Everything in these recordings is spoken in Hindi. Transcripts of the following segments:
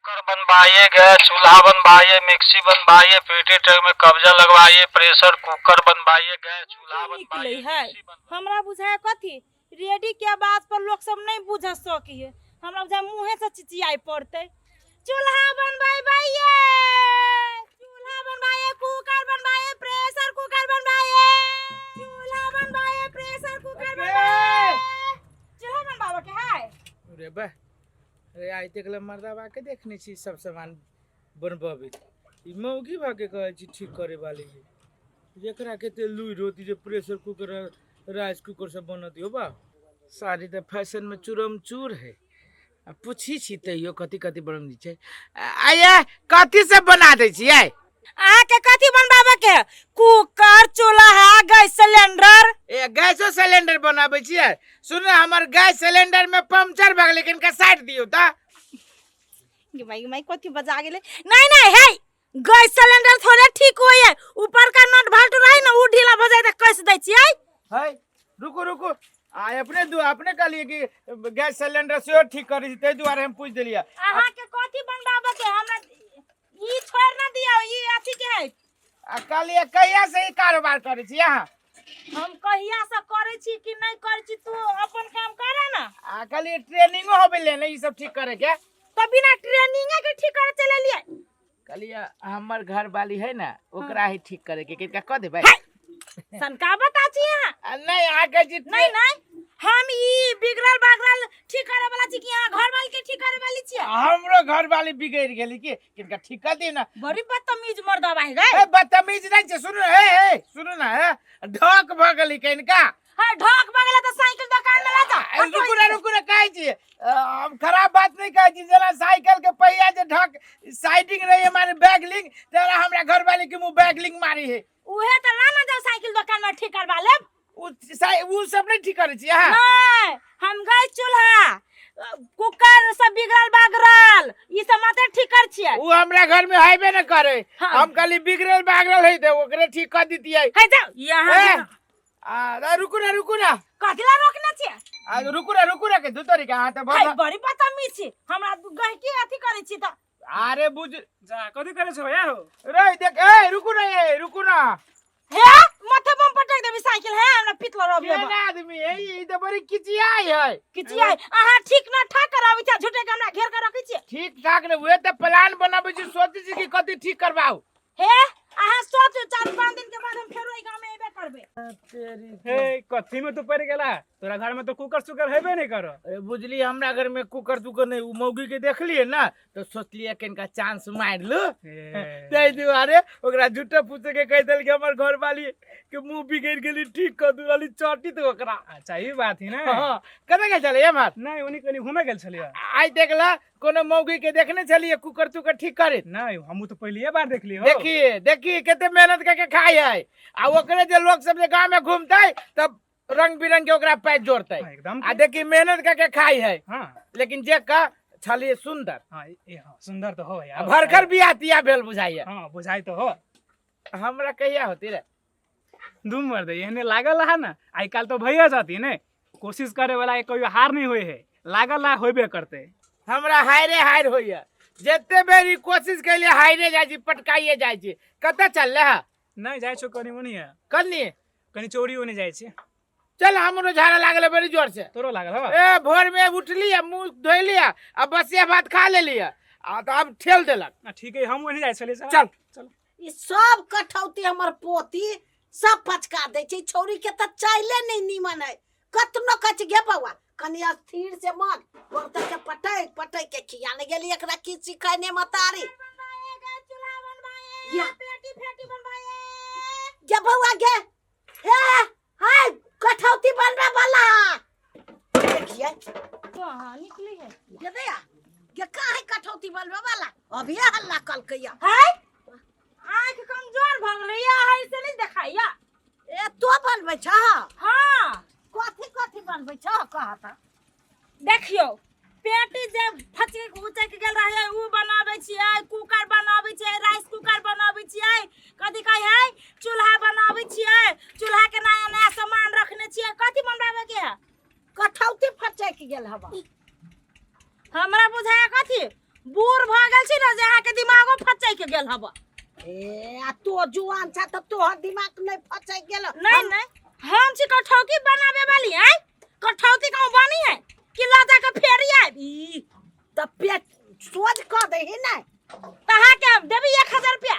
कुकर बनवाइए, गैस चूल्हा बनवाइए, मिक्सी बनवाइए, पेटी ट्रक में कब्जा लगवाइए, प्रेशर कुकर बनवाइए, गैस चूल्हा निकले बनवाइए, है मिक्सी बनवाइए। हमरा बुझाए कथी रेडी के बात पर लोग सब नहीं बुझ सकी है। हमरा बुझाए मुंहे से चिचियाई पड़ते। चूल्हा बनवाइए, चूल्हा बनवाइए, कुकर बनवाइए, प्रेशर कुकर बनवाइए, चूल्हा बनवाइए, प्रेशर कुकर बनवाइए। चूल्हा बनवावे के है रे बा अरे आई तक मर्दा बा के देखने छी सब सामान बनबे ई मौगी बा के कहे छी ठीक करे वाली है जेकरा के ते लुई रोती जे प्रेशर कुकर राइस कुकर सब बनती हो बा सारी तो फैशन में चूरम चूर है आ पूछी छी तैयो कथी कथी बननी छै आया कथी से बना दे छी आय आ के कथी बनवावे के कुकर चूल्हा गैस सिलेंडर ए गैसो सिलेंडर बनाबे छी सुन हमर गैस सिलेंडर में पंक्चर भ गेलै किनका साइड दियो त भाई कथी बजा गेले नहीं नहीं है गैस सिलेंडर थोड़े ठीक होय है ऊपर का नट भल्ट रही ना उ ढीला भ जाय त कस दै छियै है रुको रुको आ अपने कहलिए कि गैस सिलेंडर से ठीक करी ते दुआरे हम पूछ देलिया अहाँ के कथी बनवावे के हमरा ई छोड़ ना दियो ई अथी के है आ कहलिए कहिया से ई कारोबार करे छी यहां हम कहिया से करे छी कि नहीं करे छी तू अपन काम करे ना आ कहलिए ट्रेनिंगो होबे ले नहीं सब ठीक करे के तो बिना ट्रेनिंग के ठीक करे चले लिए कहलिए हमर घर वाली है ना ओकरा ही ठीक करे के किनका क देबै सनका बता छी यहां नहीं आके जी नहीं नहीं हम ई बिगड़ल बागड़ल ठीक करे वाला छी कि यहां घर वाली के ठीक करे वाली छी हमरो घर वाली बिगड़ गेली कि किनका ठीक कर दी ना बड़ी बदतमीज मर्दा भाई रे ए बदतमीज नहीं छै सुनो हे सुनो ना हे ढक भ गेली किनका हां ढक बगले तो साइकिल दुकान में ला जा रुकू ना कहै छी हम खराब बात नहीं कहै छी जेना साइकिल के पहिया जे ढक साइडिंग रही है माने बैगलिंग तेरा हमरा घर वाली के मुंह बैगलिंग मारी है उहे त ला ना जाओ साइकिल दुकान में ठीक करवा ले उ सब नहीं ठीक करे छी हां नहीं हम गए चूल्हा कुकर सब बिगड़ल बागड़ल ई सब माते ठीक कर छियै उ हमरा घर में आइबे न करे हाँ। हम खाली बिगड़ल बागड़ल है त ओकरे ठीक कर दितियै है जाओ यहां आ रुकू ना कथला रोकना छियै आ रुकू ना के दू तरीका हां त भाई बड़ी बदतमीज छी हमरा गहकी अथी करे छी त अरे बुझ जा कथी करे छौ यार रे देख ए रुकू ना हे माथे बम पटक देबी साइकिल है हमरा पितलो रबे केना आदमी है ई त बड़ी किचियाई है किचिया अहाँ ठीक ना ठाक कराबी छ झूठे के हमरा घेर के रखै छी ठीक ठाक ने हुए त प्लान बनाबे छी सोचै छी कि कथि ठीक करबाऊ हे अहाँ सोच 4-5 दिन के बाद हम फेरो ई गांव में एबे करबे तेरी हे कथी में तू पड़ गेला तोरा घर में तो कुकर सुकर हेबे नहीं करो अरे बुझली हमरा घर में कुकर तुकर नहीं उ मौगी के देखलिए ना तो सोचलिए किनका चांस मार लू तै दुआरे ओकरा झूठा पूछे के कह देल कि हमर घर वाली के मुंह बिगड़ गेली ठीक कर दू वाली चटी तो ओकरा अच्छा ई बात ही ना हां कने के चले मार नहीं उनी कनी घूमे गेल छलिए आई देखला कोनो मौगी के देखने चलिए कुकर तुकर ठीक करे नहीं हमहू तो पहली बार देखली हो देखिए केते मेहनत करके खाई है आ ओकरे जे लोग सब जे गांव में घूमते तब रंग बिरंग के ओकरा पैच जोड़ते एकदम आ देखी मेहनत करके खाई है हां लेकिन जे का छलिए सुंदर हां ए हां सुंदर तो हो यार भरकर बियातिया भेल बुझाइए हां बुझाई तो हो हमरा कहिया होती रे धूम मर दे एहने लागल है ना आई काल तो भैया जाती ने कोशिश करे वाला कोई हार नहीं होए है लागल है होबे करते हमरा हायरे होइया जते बेरी कोशिश कैले हायरे जाय छी पटकाइए जाय छी कते चलले है नहीं जाय छो कनी मुनी है कन्नी कनी चोरी होने जाय छे चल हमरो झाड़ा लागले बड़ी जोर से तोरो लागल हो ए भोर में उठली मुंह धोइ लिया अब बसिया भात खा ले लिया आ तो अब ठेल देलक ठीक है हम वही जाय छले चल चल ई सब कठौती हमर पोती सब पचका दे छै छौरी के त चाइले नहीं नीमन है कतनो कच गे बौआ कनी स्थिर से मत बोलते के पटक के खियाने गेली एकरा की सिखाने मतारी या पेटी फेटी बनवाए गे बौआ गे हे हाय कठौती बनवे वाला देखिए कहां निकली है गे दया गे काहे कठौती बनवे वाला अभी हल्ला कल कहिया हाय आंख कमजोर भ गेलै या है से नहीं देखाइया ए तो बनबै छ हां कथी बनबै छ कहता देखियो पेटी जे फचके ऊंचे के गेल रहे उ बनाबै छियै कुकर बनाबै छियै राइस कुकर बनाबै छियै कथि कहै है चूल्हा बनाबै छियै चूल्हा के नया नया सामान रखने छियै कथि बनबाबे के है कठौती फचक गेल हवा हमरा बुझाया कथि बूढ़ भ गेल छी ना जे अहाँ के दिमागो फचै के गेल हब। ए आ तो जुआन छ त तोहर दिमाग नहीं फचै गेल। नहीं हम छी कठौती बनावे वाली है। कठौती कहूं बनी है कि लाजा के फेरी है ई त पेट सोच क दे ही नहीं। तहा के देबी 1000 रुपया।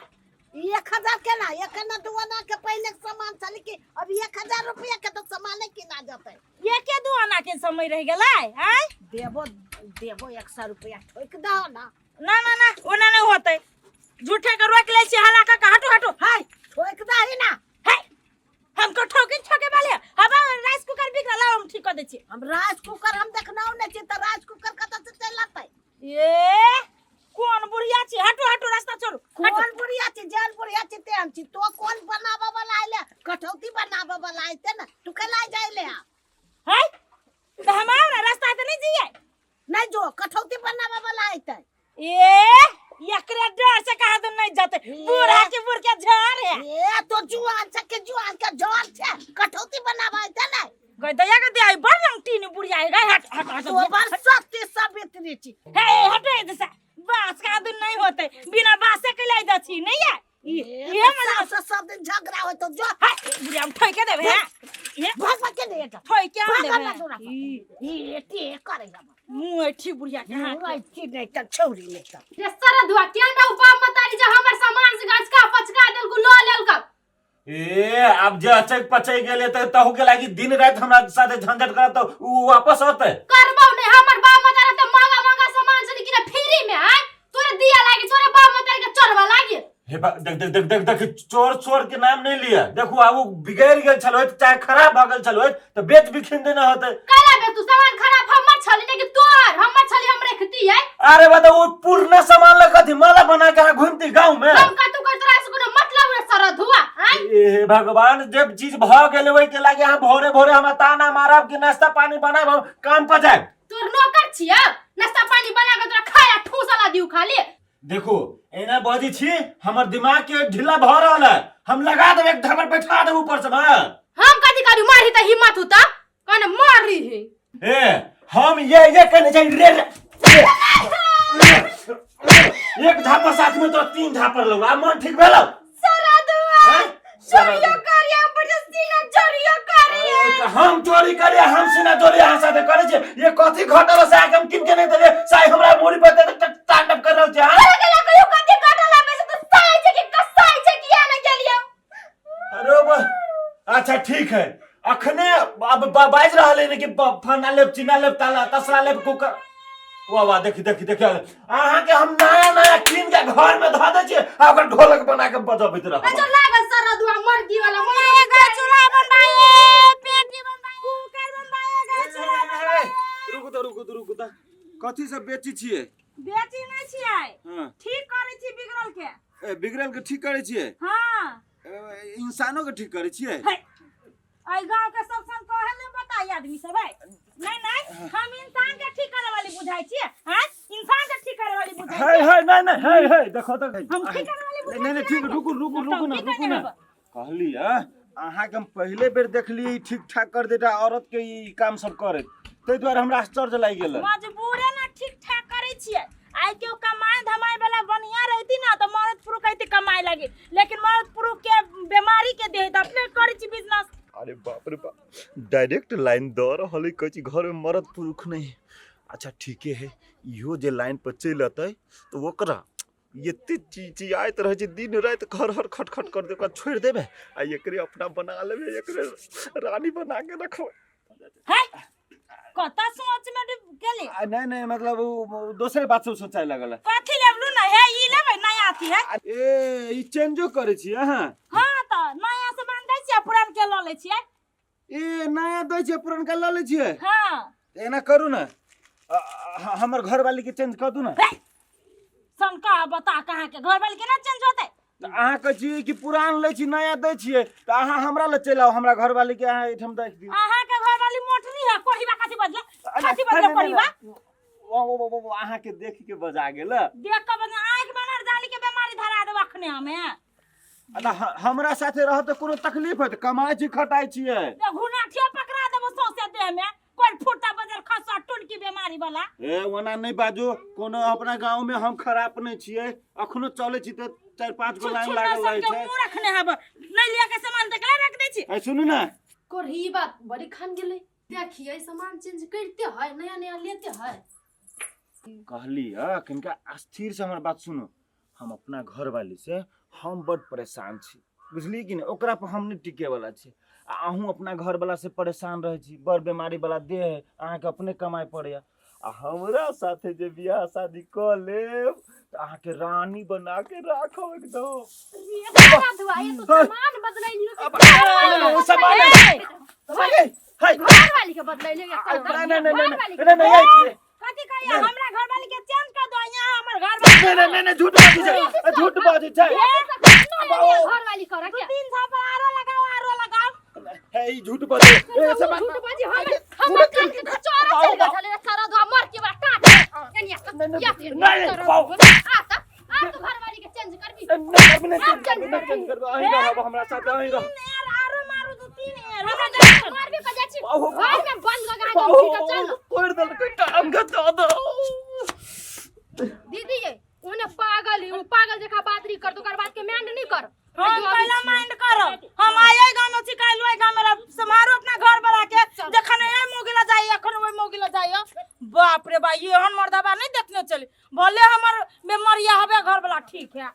1000 के ना एक ना दुआना के पहले सामान चली के अब 1000 रुपया के तो सामान किना जाते। ये के दुआना के समय रह गेलै हैं। देबो 100 रुपया ठोक दो ना। ना ओना नहीं होतै। झूठे के रोक ले छी हला का हटो हाय ठोक दो ही ना। है हमको ठोके वाले अब राइस कुकर बिक रहा हम ठीक कर दे छी। हम राइस कुकर हम देखनाउ नहीं छी त राइस कुकर कत से चलतै। ये कौन बुढ़िया छी हटो रास्ता छोड़ो। कौन बुढ़िया छी जान बुढ़िया छी ते हम छी तो कौन बनावा वाला आइले कठौती बनावा वाला आइते ना तू कला जाइले है त हमारा ना रास्ता त नहीं जिए नहीं जो कठौती बनावा वाला आइते। एकरे डर से कहा तो नहीं जाते बूढ़ा के झाड़ है। ए तो जुआन के जड़ छे कठौती बनावा आइते ना गई दया के दे बड़ रंग तीन बुढ़िया है हट तो बार सत्य सावित्री छी। हे हटो इधर से बास का दिन नहीं होते बिना बासे के लाई दछी नहीं है ये मजा से सब दिन झगड़ा हो तो जो बुढ़िया हम ठोके देबे हैं ये भगवा के दे का ठोके हम देबे ये ते करेगा मुंह एठी बुढ़िया के हाथ मुंह एठी नहीं त छौरी नहीं त रे सरधुआ क्या ना बाप मतारी जे हमर सामान से गचका पचका देल को लो लेल का। ए अब जे अचक पचक गेले त तहु के लागी दिन रात हमरा साथे झंझट करत तो उ वापस होते करबौ नहीं हमर बाप मतारी त महंगा सामान से कि फ्री में आय तोरे दिया लागी तोरे बाप मतारी के चढ़वा लागी। हे देख चोर के नाम नहीं लिया। देखो आबू बिगड़ गेल छलो चाहे खराब भ गेल छलो त बेच बिखिन देना होते। काला बे तू सामान खराब हमर छली लेकिन तोर हमर छली हम रखती है। अरे बता वो पूर्ण सामान लगती माला बना के घूमती गांव में हम का तू कर तोरा से कोनो मतलब रे सरधुआ आय। ए भगवान जब चीज भ गेले ओइ के लागे हम भोरे हम ताना मारब कि नाश्ता पानी बनाब हम काम पर जाए। तोर नौकर छिया नाश्ता पानी बना के तोरा खाया ठूसला दिउ खाली। देखो एना बजी छी हमर दिमाग के ढीला भ रहल है हम लगा देब एक धमर बैठा देब ऊपर से हम कथि करू मारी त हिम्मत होता कने मारी है। ए हम ये कहने चाहिए रे एक झापर साथ में तो 3 झापर लग आ मन ठीक भेलो सरधुआ चोरियो करिया बजस्ती ना चोरियो करिया। हम चोरी करे हम सीना चोरी यहाँ साथे करे छे ये कथि घटल से आके हम किनके नहीं देले साई हमरा मोरी पर तांडव कर रहल छै। लगला कहियो कथि घटल है से तो साई छै कि कसाई छै किया न गेलियो। अरे अच्छा ठीक है अखने अब बाज रहल है कि फना लेब चिना लेब ताला तसला लेब कुकर वाह देखी अहाँ के हम नया कीन के घर में ध दे छी आ ओकर ढोलक बना के बजबैत रहब। जो लागल सरधुआ मर्गी वाला बनाएगा चूल्हा बनवाइए पेटी बनवाइए कुकर बनवाइए चूल्हा रुकु त कथि से बेची छिए। बेची नहीं छियै हां ठीक करे छी बिगड़ल के। बिगड़ल के ठीक करे छिए। हां इंसानों के ठीक करे छिए। आई गांव के सब सन कहे ले बताई आदमी सब है नहीं हम इंसान के ठीक करे वाली बुझाई छियै हैं इंसान के ठीक करे वाली बुझाई है नहीं देखो तो हम ठीक करे वाली बुझाई नहीं ठीक रुकु ना कहली अहाँ के हम पहले बेर देखली ठीक ठाक कर देता औरत के ई काम सब करे तै द्वारा हमरा आश्चर्य लागि गेल। मजबूरे ना ठीक ठाक करे छियै आई के कमाई धमाई वाला बढ़िया रहती ना तो मर्द पुरुष कहते कमाई लगी लेकिन मर्द पुरुष के बीमारी के दे त अपने करे छी बिजनेस। अरे बाप रे बाप डायरेक्ट लाइन द रहल कहै छी घर में मर्द पुरुष नहीं। अच्छा ठीके है इहो जे लाइन पर चल अतै तो ओकरा एते चीज आइत रहे छै दिन रात घर खटखट कर दे छोड़ देबे आ एकरे अपना बना लेबे एकरे रानी बना के रखबे है कता सोच में गेली नहीं मतलब दूसरे बात से सोचाय लगल कथि लेबलू ना है ई लेबे नहीं आती है ए ई चेंजो करे छी हां हां त नया सामान दै छियै पुरान के ल ले छियै। ए नया दै छियै पुरान के ल ले छियै। हां एना करू ना हमर घर वाली के चेंज कर दू ना। शंका बता कहां के घर वाली के ना चेंज होतै त अहाँ कहै छी कि पुरान लै छी नया दै छियै त अहाँ हमरा ल चलि आउ हमरा घर वाली के अहाँ एठम दै दियौ। अहाँ के घर वाली मोटरी है कोढ़ीबा कथि बदला कोढ़ीबा वो अहाँ के देख के बजा गेल देख के बदला आंख बनर जाली के बीमारी धरा देब अखने हमें। हमरा साथे रह त कोनो तकलीफ है त कमाई छी खटाई छियै घुना ठिया पकड़ा देब सौसे देह में कोई फुटा बजर खसा टुनकी बीमारी बेमारी वाला ए ओना नहीं बाजू कोनो अपना गांव में हम खराब नहीं छिए अखनो चले छी त 4-5 गो लाइन लागल रहे छै मुंह रखने हब नहीं लिया के सामान तकला रख दे छी ए सुनू ना कोरही बात बड़ी खान गेले देखिए सामान चेंज करते है नया नया लेते है कहली कनिका अस्थिर से हमर बात सुनो हम अपना घर वाली से हम बड़ परेशान छी बुझली कि नहीं ओकरा पर हम नहीं टिके वाला छी अहूँ अपना घर वाला से परेशान रहे छी बड़ बीमारी वाला देह है अहाँ के अपने कमाई पड़े आ हमरा साथे जे बियाह शादी क लेब त अहाँ के रानी बना के राखब एकदम ये तो सामान बदलैली ओ सामान हाय घर वाली के बदलैली नहीं कथी कहिया हमरा घर वाली के चेंज कर दो यहाँ हमर घर वाली नहीं झूठ बाजी छै घर वाली कर क्या 3 थाप आरो लगाओ है ई झूठ बाजी ए सामान झूठ बाजी हम काट के चोरा चल गया चले सारा दो मर के बड़ा काट नहीं पाओ आ तो घर वाली के चेंज करबी नहीं कर अहीं रहब हमरा साथ अहीं रह यार आरो मारू दो 3 मार भी पजा छी घर में बंद लगा के ठीक चल कोई दल के टांग दो दीदी ये ओने पागल है वो पागल जका बात नहीं कर तो कर बात के माइंड नहीं कर हम पहला माइंड करो हम आए गांव में सिखाइलो है गांव मेरा समारो अपना घर बना के जखन ए मोगिला जाई अखन ओई मोगिला जाई बाप रे भाई ये हन मर्दाबा नहीं देखने चली भले हमर बेमारिया हबे घर वाला ठीक है